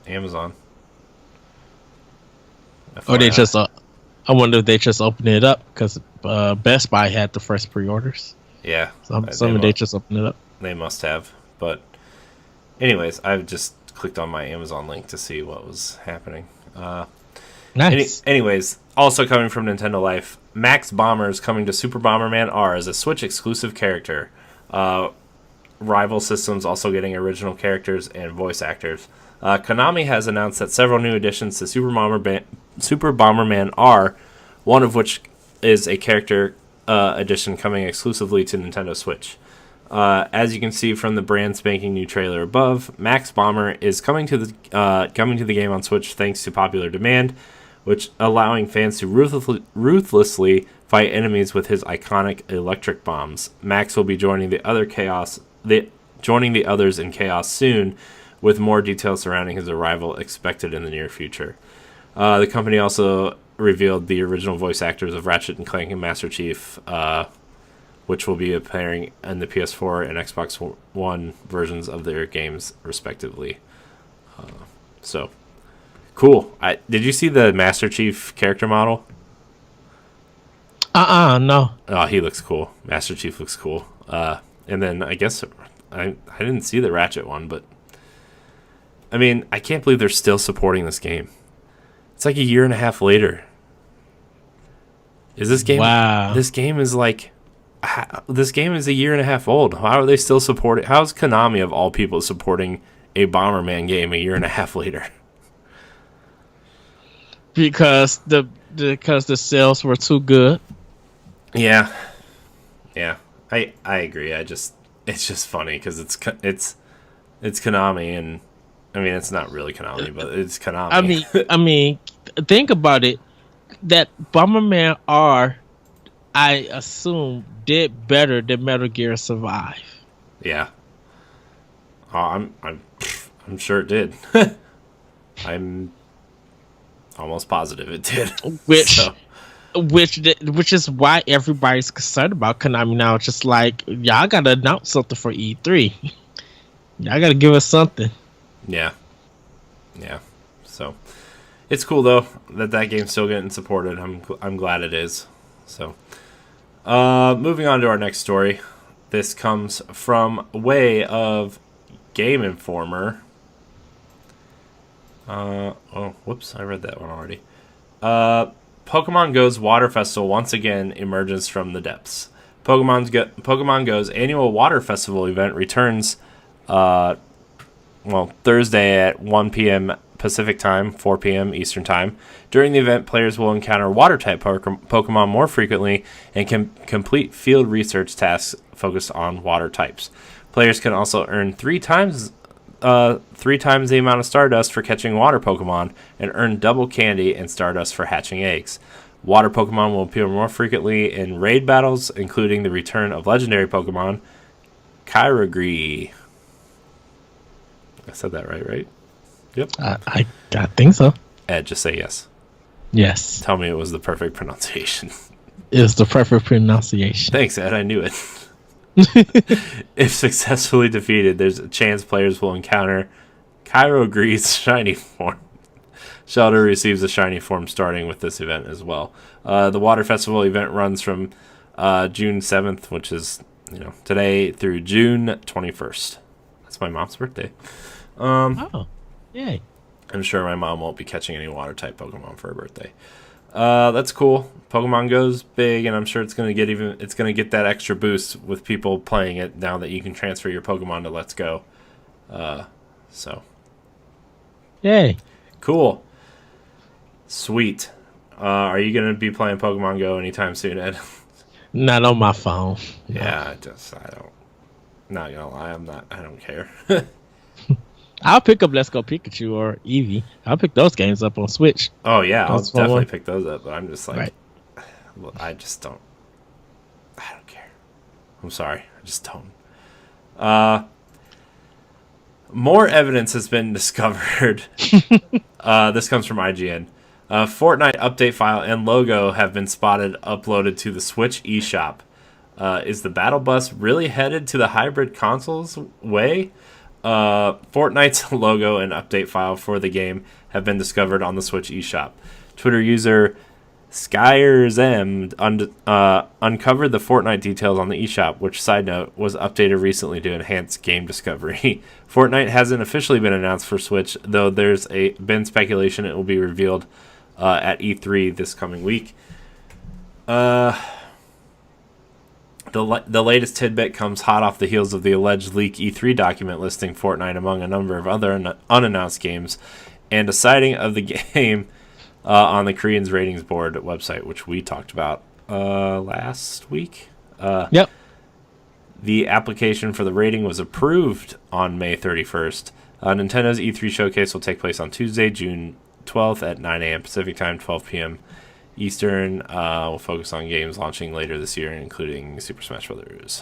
[SPEAKER 1] Amazon.
[SPEAKER 2] Or they just... I wonder if they just opened it up, because Best Buy had the first pre-orders.
[SPEAKER 1] Yeah.
[SPEAKER 2] Some of they just opened it up.
[SPEAKER 1] They must have. But anyways, I've just clicked on my Amazon link to see what was happening.
[SPEAKER 2] Nice.
[SPEAKER 1] Anyways, also coming from Nintendo Life, Max Bomber is coming to Super Bomberman R as a Switch exclusive character. Rival systems also getting original characters and voice actors. Konami has announced that several new additions to Super Bomberman R, one of which is a character edition coming exclusively to Nintendo Switch. As you can see from the brand spanking new trailer above, Max Bomber is coming to the game on Switch thanks to popular demand, which allowing fans to ruthlessly fight enemies with his iconic electric bombs. Max will be joining the others in Chaos soon, with more details surrounding his arrival expected in the near future. The company also revealed the original voice actors of Ratchet and Clank and Master Chief, which will be appearing in the PS4 and Xbox One versions of their games, respectively. So, cool. Did you see the Master Chief character model?
[SPEAKER 2] No.
[SPEAKER 1] Oh, he looks cool. Master Chief looks cool. And then I guess I didn't see the Ratchet one, but I mean, I can't believe they're still supporting this game. It's like a year and a half later. Is this game?
[SPEAKER 2] Wow.
[SPEAKER 1] This game is like, this game is a year and a half old. How are they still supporting? How's Konami of all people supporting a Bomberman game a year and a half later?
[SPEAKER 2] Because the sales were too good.
[SPEAKER 1] Yeah. I agree. It's just funny because it's Konami, and I mean it's not really Konami, but it's Konami.
[SPEAKER 2] I mean, think about it. That Bomberman R, I assume, did better than Metal Gear Survive.
[SPEAKER 1] Yeah. I'm sure it did. I'm almost positive it did. Which is why everybody's concerned about Konami now. Just like, y'all gotta announce something for E3. Y'all gotta give us something. Yeah. So it's cool though that game's still getting supported. I'm glad it is. So moving on to our next story. This comes from way of Game Informer. Whoops, I read that one already. Pokemon Go's Water Festival once again emerges from the depths. Pokemon Go's annual Water Festival event returns Thursday at 1 p.m. Pacific Time, 4 p.m. Eastern Time. During the event, players will encounter Water-type Pokemon more frequently and can complete field research tasks focused on Water types. Players can also earn three times the amount of Stardust for catching Water Pokemon and earn double candy and Stardust for hatching eggs. Water Pokemon will appear more frequently in raid battles, including the return of legendary Pokemon Kyogre. I said that right? Yep.
[SPEAKER 2] I think so.
[SPEAKER 1] Ed, just say yes.
[SPEAKER 2] Yes.
[SPEAKER 1] Tell me it was the perfect pronunciation.
[SPEAKER 2] It's the perfect pronunciation.
[SPEAKER 1] Thanks, Ed. I knew it. If successfully defeated, there's a chance players will encounter Cairo Greed's shiny form. Shelter receives a shiny form starting with this event as well. The Water Festival event runs from June 7th, which is today, through June 21st. That's my mom's birthday.
[SPEAKER 2] Oh, yay.
[SPEAKER 1] I'm sure my mom won't be catching any water-type Pokemon for her birthday. That's cool. Pokemon Go's big, and I'm sure it's gonna get that extra boost with people playing it now that you can transfer your Pokemon to Let's Go. So,
[SPEAKER 2] yay,
[SPEAKER 1] cool, sweet. Are you gonna be playing Pokemon Go anytime soon, Ed?
[SPEAKER 2] Not on my phone.
[SPEAKER 1] Yeah, I don't. Not gonna lie, I don't care.
[SPEAKER 2] I'll pick up Let's Go Pikachu or Eevee. I'll pick those games up on Switch.
[SPEAKER 1] Oh yeah, I'll definitely pick those up. But I'm just like,
[SPEAKER 2] right.
[SPEAKER 1] Well, I don't care. I'm sorry, I just don't. More evidence has been discovered. This comes from IGN. Fortnite update file and logo have been spotted uploaded to the Switch eShop. Is the battle bus really headed to the hybrid consoles way? Fortnite's logo and update file for the game have been discovered on the Switch eShop. Twitter user SkyerZem uncovered the Fortnite details on the eShop, which, side note, was updated recently to enhance game discovery. Fortnite hasn't officially been announced for Switch, though there's been speculation it will be revealed at E3 this coming week. The latest tidbit comes hot off the heels of the alleged leak E3 document listing Fortnite among a number of other unannounced games, and a sighting of the game on the Korean's ratings board website, which we talked about last week.
[SPEAKER 2] Yep.
[SPEAKER 1] The application for the rating was approved on May 31st. Nintendo's E3 showcase will take place on Tuesday, June 12th at 9 a.m. Pacific Time, 12 p.m. Eastern. Will focus on games launching later this year, including Super Smash Bros.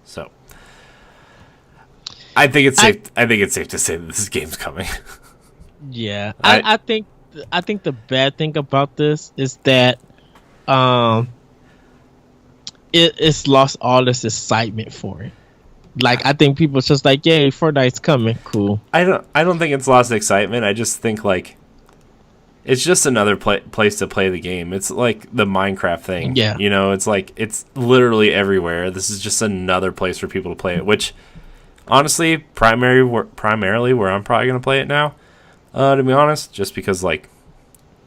[SPEAKER 1] So, I think it's safe to say that this game's coming.
[SPEAKER 2] Yeah, I think the bad thing about this is that it's lost all this excitement for it. Like, I think people just like, yay, Fortnite's coming, cool.
[SPEAKER 1] I don't think it's lost excitement. I just think like it's just another place to play the game. It's like the Minecraft thing.
[SPEAKER 2] Yeah.
[SPEAKER 1] It's like it's literally everywhere. This is just another place for people to play it, which honestly, primarily where I'm probably going to play it now, to be honest, just because like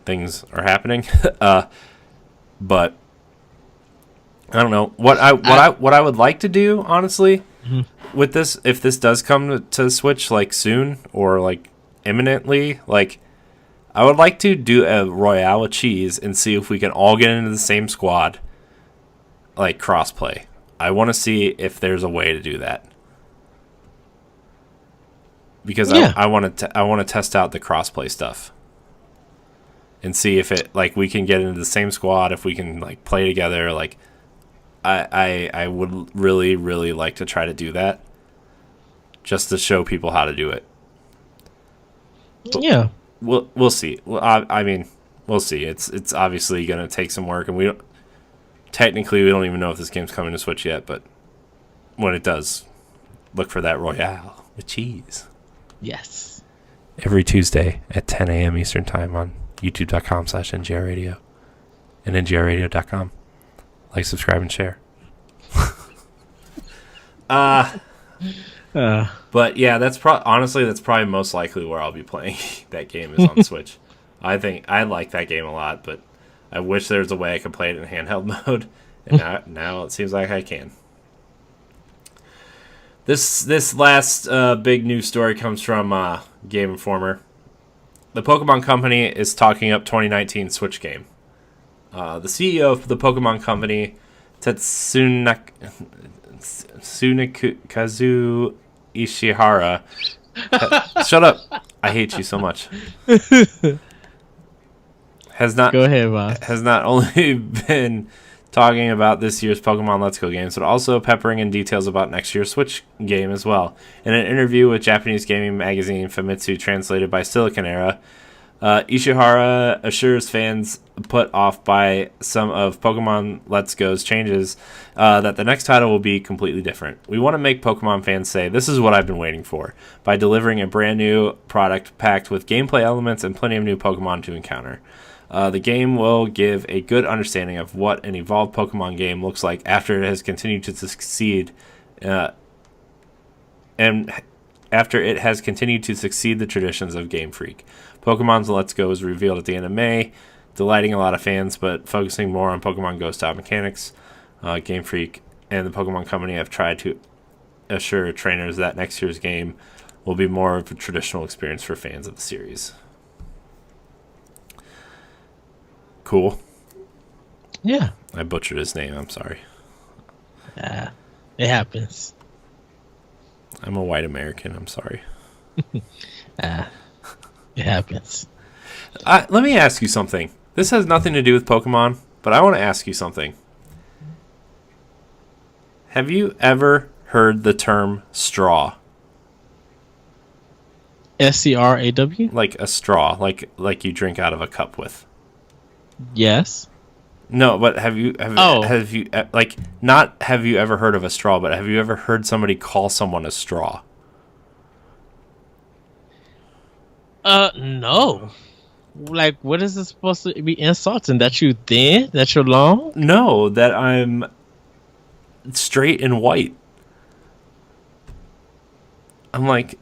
[SPEAKER 1] things are happening. But I don't know what I would like to do, honestly, with this, if this does come to Switch like soon or like imminently, like I would like to do a Royale with Cheese and see if we can all get into the same squad, like crossplay. I want to see if there's a way to do that, because I want to test out the crossplay stuff and see if it like we can get into the same squad, if we can like play together. Like I would really, really like to try to do that, just to show people how to do it.
[SPEAKER 2] Yeah.
[SPEAKER 1] We'll see. Well, I mean, we'll see. It's obviously going to take some work, and we don't even know if this game's coming to Switch yet. But when it does, look for that Royale with Cheese.
[SPEAKER 2] Yes.
[SPEAKER 1] Every Tuesday at 10 a.m. Eastern Time on YouTube.com/NGRradio and NGRradio.com. Like, subscribe, and share. But yeah, that's probably most likely where I'll be playing that game, is on Switch. I think I like that game a lot, but I wish there was a way I could play it in handheld mode, and now it seems like I can. This last big news story comes from Game Informer. The Pokemon Company is talking up 2019 Switch game. The CEO of the Pokemon Company, Tsunekazu Ishihara. Shut up! I hate you so much.
[SPEAKER 2] Go ahead, boss.
[SPEAKER 1] Has not only been talking about this year's Pokemon Let's Go games, but also peppering in details about next year's Switch game as well. In an interview with Japanese gaming magazine Famitsu, translated by Silicon Era, Ishihara assures fans put off by some of Pokemon Let's Go's changes that the next title will be completely different. We want to make Pokemon fans say, "This is what I've been waiting for," by delivering a brand new product packed with gameplay elements and plenty of new Pokemon to encounter. The game will give a good understanding of what an evolved Pokemon game looks like after it has continued to succeed and after it has continued to succeed the traditions of Game Freak. Pokemon's Let's Go was revealed at the end of May, delighting a lot of fans, but focusing more on Pokemon Go style mechanics. Game Freak and the Pokemon Company have tried to assure trainers that next year's game will be more of a traditional experience for fans of the series. Cool.
[SPEAKER 2] Yeah.
[SPEAKER 1] I butchered his name, I'm sorry.
[SPEAKER 2] It happens.
[SPEAKER 1] I'm a white American, I'm sorry.
[SPEAKER 2] It happens.
[SPEAKER 1] Let me ask you something. This has nothing to do with Pokemon, but I want to ask you something. Have you ever heard the term straw?
[SPEAKER 2] SCRAW?
[SPEAKER 1] Like a straw, like you drink out of a cup with.
[SPEAKER 2] Yes.
[SPEAKER 1] No, but have you not have you ever heard of a straw, but have you ever heard somebody call someone a straw?
[SPEAKER 2] No. Like, what is it supposed to be insulting? That you thin? That you're long?
[SPEAKER 1] No, that I'm straight and white. I'm like,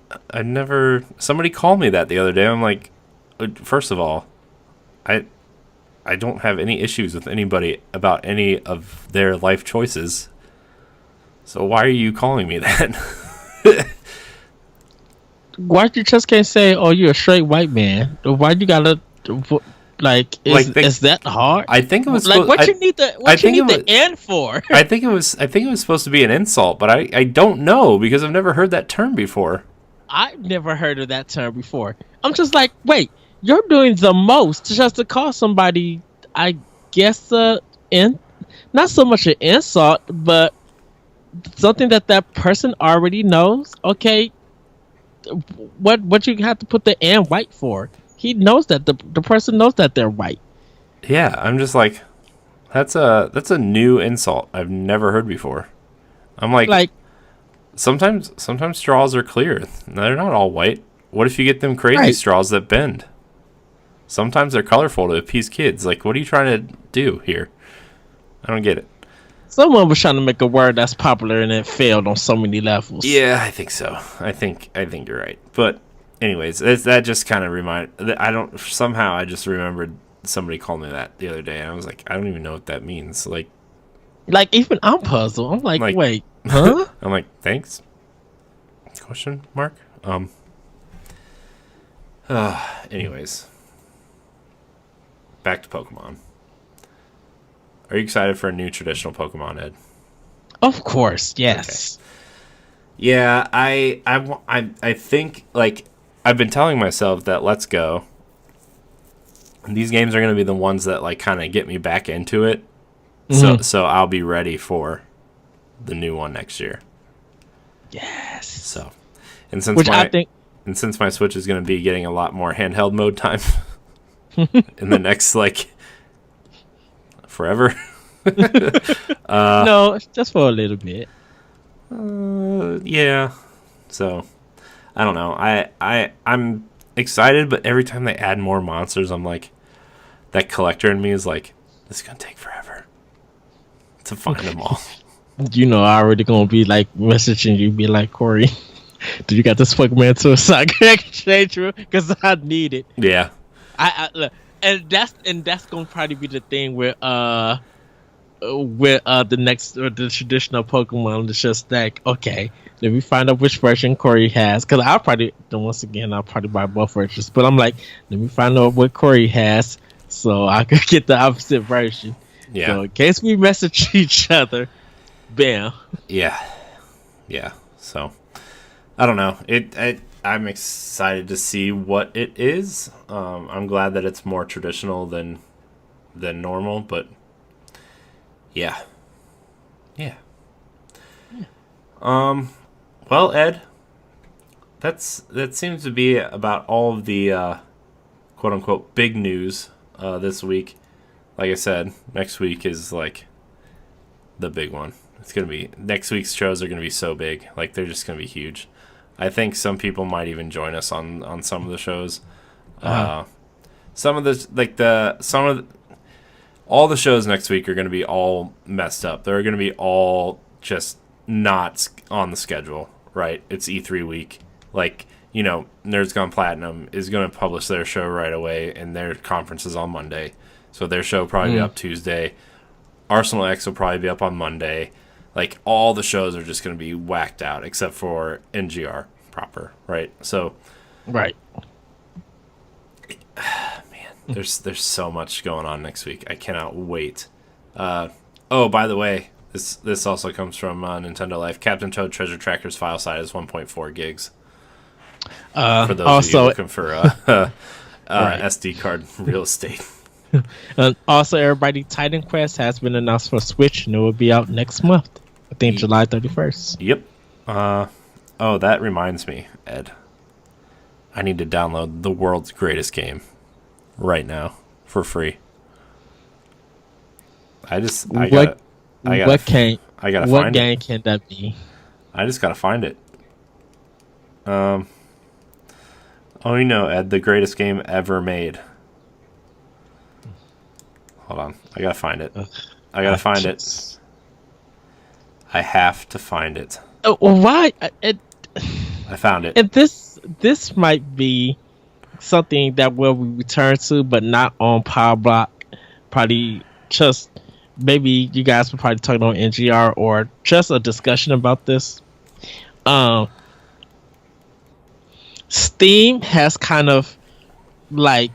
[SPEAKER 1] somebody called me that the other day. I'm like, first of all, I don't have any issues with anybody about any of their life choices. So why are you calling me that?
[SPEAKER 2] Why you just can't say, "Oh, you're a straight white man"? Why you gotta is that hard?
[SPEAKER 1] I think it was
[SPEAKER 2] like what you need the end for.
[SPEAKER 1] I think it was supposed to be an insult, but I don't know because I've never heard that term before.
[SPEAKER 2] I've never heard of that term before. I'm just like, wait, you're doing the most just to call somebody, I guess, not so much an insult, but something that person already knows. Okay, what you have to put the "and" white for? He knows that the person knows that they're white.
[SPEAKER 1] Yeah, I'm just like, that's a new insult I've never heard before. I'm like sometimes straws are clear. They're not all white. What if you get them crazy straws that bend? Sometimes they're colorful to appease kids. Like, what are you trying to do here? I don't get it.
[SPEAKER 2] Someone was trying to make a word that's popular and it failed on so many levels.
[SPEAKER 1] Yeah, I think so. I think you're right. But anyways, that just kind of I just remembered somebody called me that the other day, and I was like, I don't even know what that means. Like
[SPEAKER 2] even I'm puzzled. I'm like wait, huh?
[SPEAKER 1] I'm like, thanks? Question mark? Anyways, back to Pokemon. Are you excited for a new traditional Pokemon, Ed?
[SPEAKER 2] Of course, yes.
[SPEAKER 1] Okay. Yeah, I think, like, I've been telling myself that Let's Go, these games are going to be the ones that, like, kind of get me back into it. Mm-hmm. So I'll be ready for the new one next year.
[SPEAKER 2] Yes.
[SPEAKER 1] So, and since my Switch is going to be getting a lot more handheld mode time in the next, like, forever.
[SPEAKER 2] No, just for a little bit.
[SPEAKER 1] Yeah. So, I don't know. I'm excited, but every time they add more monsters, I'm like, that collector in me is like, this is gonna take forever to find them all.
[SPEAKER 2] You know, I already gonna be like messaging you, be like, Corey, did you got this Pokemon to a soccer exchange room? Because I need it.
[SPEAKER 1] Yeah.
[SPEAKER 2] I look, and that's gonna probably be the thing where the traditional Pokemon is just like, okay, let me find out which version Corey has, because I'll probably buy both versions, but I'm like, let me find out what Corey has so I could get the opposite version.
[SPEAKER 1] Yeah.
[SPEAKER 2] So in case we message each other, bam.
[SPEAKER 1] Yeah. So I don't know. I'm excited to see what it is. I'm glad that it's more traditional than normal, but yeah. Well, Ed, that seems to be about all of the quote unquote big news this week. Like I said, next week is like the big one. It's gonna be next week's shows are gonna be so big, like they're just gonna be huge. I think some people might even join us on some of the shows. Some of the all the shows next week are gonna be all messed up. They're gonna be all just not on the schedule, right? It's E3 week. Like, you know, Nerds Gone Platinum is gonna publish their show right away, and their conference is on Monday, so their show will probably be up Tuesday. Arsenal X will probably be up on Monday. Like, all the shows are just going to be whacked out, except for NGR proper, right? So,
[SPEAKER 2] right.
[SPEAKER 1] Man, there's so much going on next week. I cannot wait. Oh, by the way, this also comes from Nintendo Life. Captain Toad Treasure Tracker's file size is 1.4 gigs. For those of you looking for SD card real estate.
[SPEAKER 2] Also, everybody, Titan Quest has been announced for Switch, and it will be out next month. I think July 31st.
[SPEAKER 1] Yep. Oh, that reminds me, Ed. I need to download the world's greatest game right now for free.
[SPEAKER 2] What game can that be?
[SPEAKER 1] I just gotta find it. Oh, you know, Ed, the greatest game ever made. Hold on, I gotta find it. I gotta find it. I have to find it.
[SPEAKER 2] Oh, why?
[SPEAKER 1] I found it.
[SPEAKER 2] And this might be something that will we return to, but not on Pow Block. Probably just maybe you guys will probably talk on NGR or just a discussion about this. Steam has kind of like,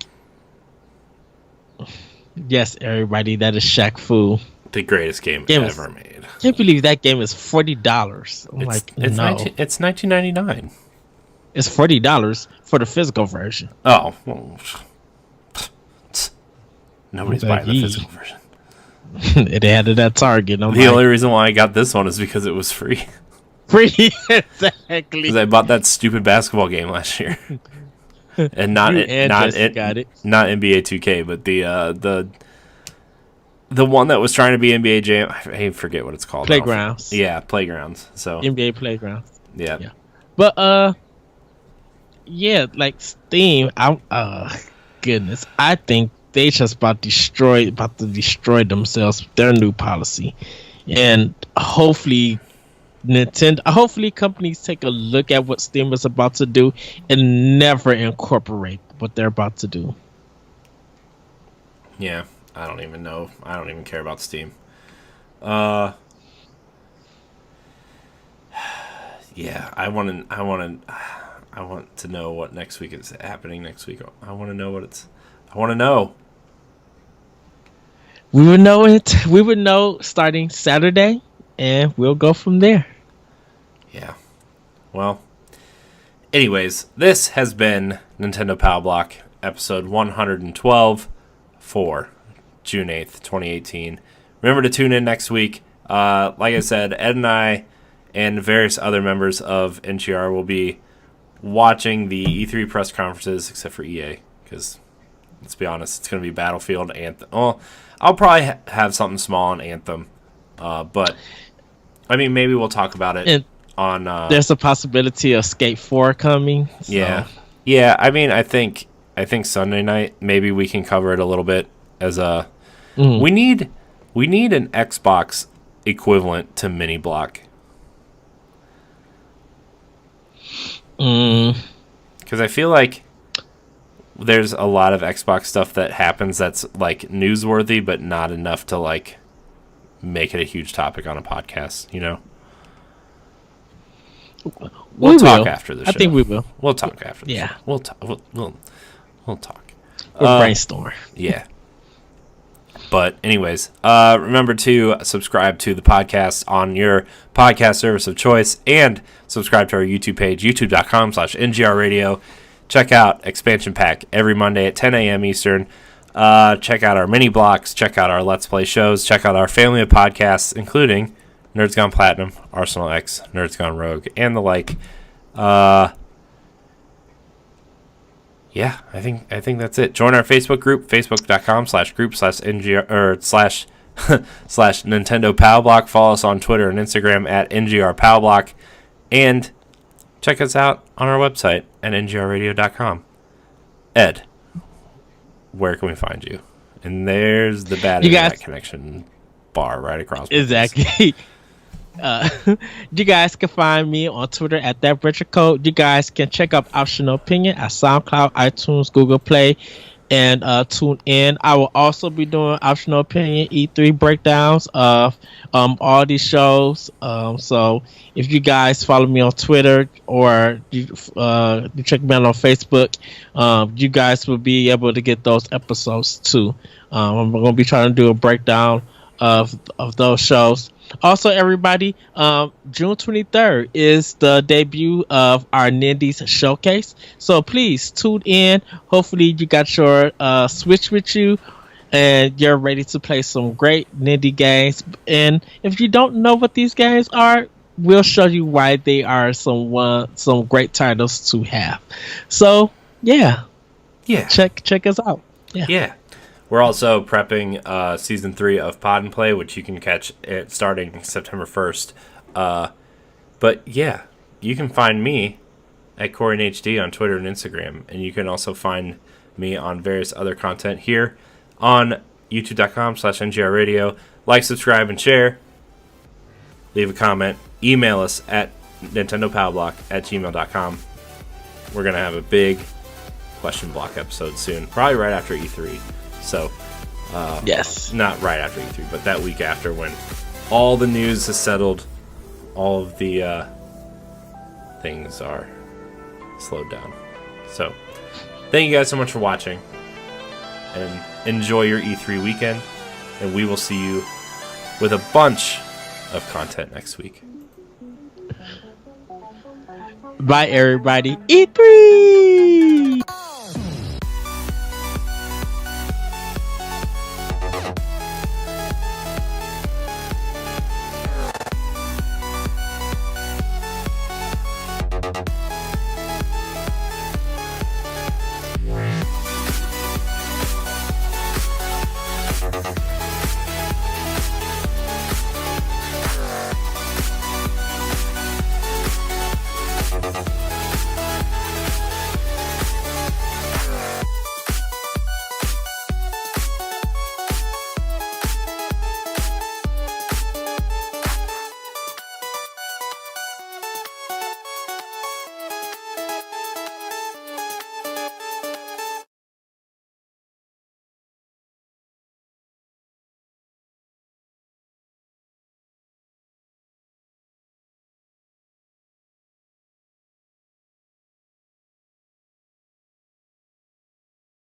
[SPEAKER 2] yes, everybody, that is Shaq Fu.
[SPEAKER 1] The greatest game ever made.
[SPEAKER 2] I can't believe that game is $40. I'm
[SPEAKER 1] it's $19.99.
[SPEAKER 2] It's $40 for the physical version.
[SPEAKER 1] Oh, well, nobody's buying the physical version.
[SPEAKER 2] It had it at Target.
[SPEAKER 1] The only reason why I got this one is because it was free.
[SPEAKER 2] Free, exactly.
[SPEAKER 1] Because I bought that stupid basketball game last year, and not NBA 2K, but the one that was trying to be NBA Jam. I forget what it's called.
[SPEAKER 2] Playgrounds.
[SPEAKER 1] Yeah, Playgrounds. So
[SPEAKER 2] NBA Playgrounds.
[SPEAKER 1] Yeah.
[SPEAKER 2] But like Steam. Goodness, I think they just about to destroy themselves with their new policy, and hopefully companies take a look at what Steam is about to do and never incorporate what they're about to do.
[SPEAKER 1] Yeah. I don't even know. I don't even care about Steam. Yeah, I want to know what next week is happening next week. I want to know I want to know.
[SPEAKER 2] We would know it. We would know starting Saturday, and we'll go from there.
[SPEAKER 1] Yeah. Well, anyways, this has been Nintendo Pow Block, episode 112 for June 8th, 2018. Remember to tune in next week. Like I said, Ed and I and various other members of NGR will be watching the E3 press conferences, except for EA, because let's be honest, it's going to be Battlefield, Anthem. Well, I'll probably have something small on Anthem, but I mean, maybe we'll talk about it on.
[SPEAKER 2] There's a possibility of Skate 4 coming. So.
[SPEAKER 1] Yeah. I mean, I think Sunday night maybe we can cover it a little bit as a. We need an Xbox equivalent to Mini Block. Because I feel like there's a lot of Xbox stuff that happens that's like newsworthy, but not enough to like make it a huge topic on a podcast. You know, we'll talk after the show.
[SPEAKER 2] I think we will.
[SPEAKER 1] We'll talk after.
[SPEAKER 2] Yeah,
[SPEAKER 1] show. We'll talk. We'll talk.
[SPEAKER 2] We'll brainstorm.
[SPEAKER 1] Yeah. But anyways, remember to subscribe to the podcast on your podcast service of choice and subscribe to our YouTube page, youtube.com/NGRradio. Check out Expansion Pack every Monday at 10 a.m. Eastern. Check out our mini blocks. Check out our Let's Play shows. Check out our family of podcasts, including Nerds Gone Platinum, Arsenal X, Nerds Gone Rogue, and the like. Yeah, yeah, I think that's it. Join our Facebook group, facebook.com/group/NGR or slash slash Nintendo Pow Block. Follow us on Twitter and Instagram at NGR Pow Block. And check us out on our website at ngrradio.com. Ed, where can we find you? And there's the bad internet connection bar right across.
[SPEAKER 2] Exactly. You guys can find me on Twitter at that Richard Code. You guys can check out Optional Opinion at SoundCloud, iTunes, Google Play, and tune in. I will also be doing Optional Opinion E3 breakdowns of all these shows. So if you guys follow me on Twitter or you check me out on Facebook, you guys will be able to get those episodes too. I'm going to be trying to do a breakdown of those shows. Also, everybody, June 23rd is the debut of our Nindies Showcase. So please tune in. Hopefully you got your Switch with you and you're ready to play some great Nindy games. And if you don't know what these games are, we'll show you why they are some great titles to have. So, yeah. Check us out.
[SPEAKER 1] Yeah. We're also prepping Season 3 of Pod and Play, which you can catch it starting September 1st. But yeah, you can find me at CoreyNHD on Twitter and Instagram. And you can also find me on various other content here on youtube.com/NGRradio. Like, subscribe, and share. Leave a comment. Email us at nintendopowblock@gmail.com. We're going to have a big question block episode soon, probably right after E3. So,
[SPEAKER 2] yes,
[SPEAKER 1] not right after E3, but that week after, when all the news is settled, all of the things are slowed down. So, thank you guys so much for watching, and enjoy your E3 weekend, and we will see you with a bunch of content next week.
[SPEAKER 2] Bye, everybody. E3!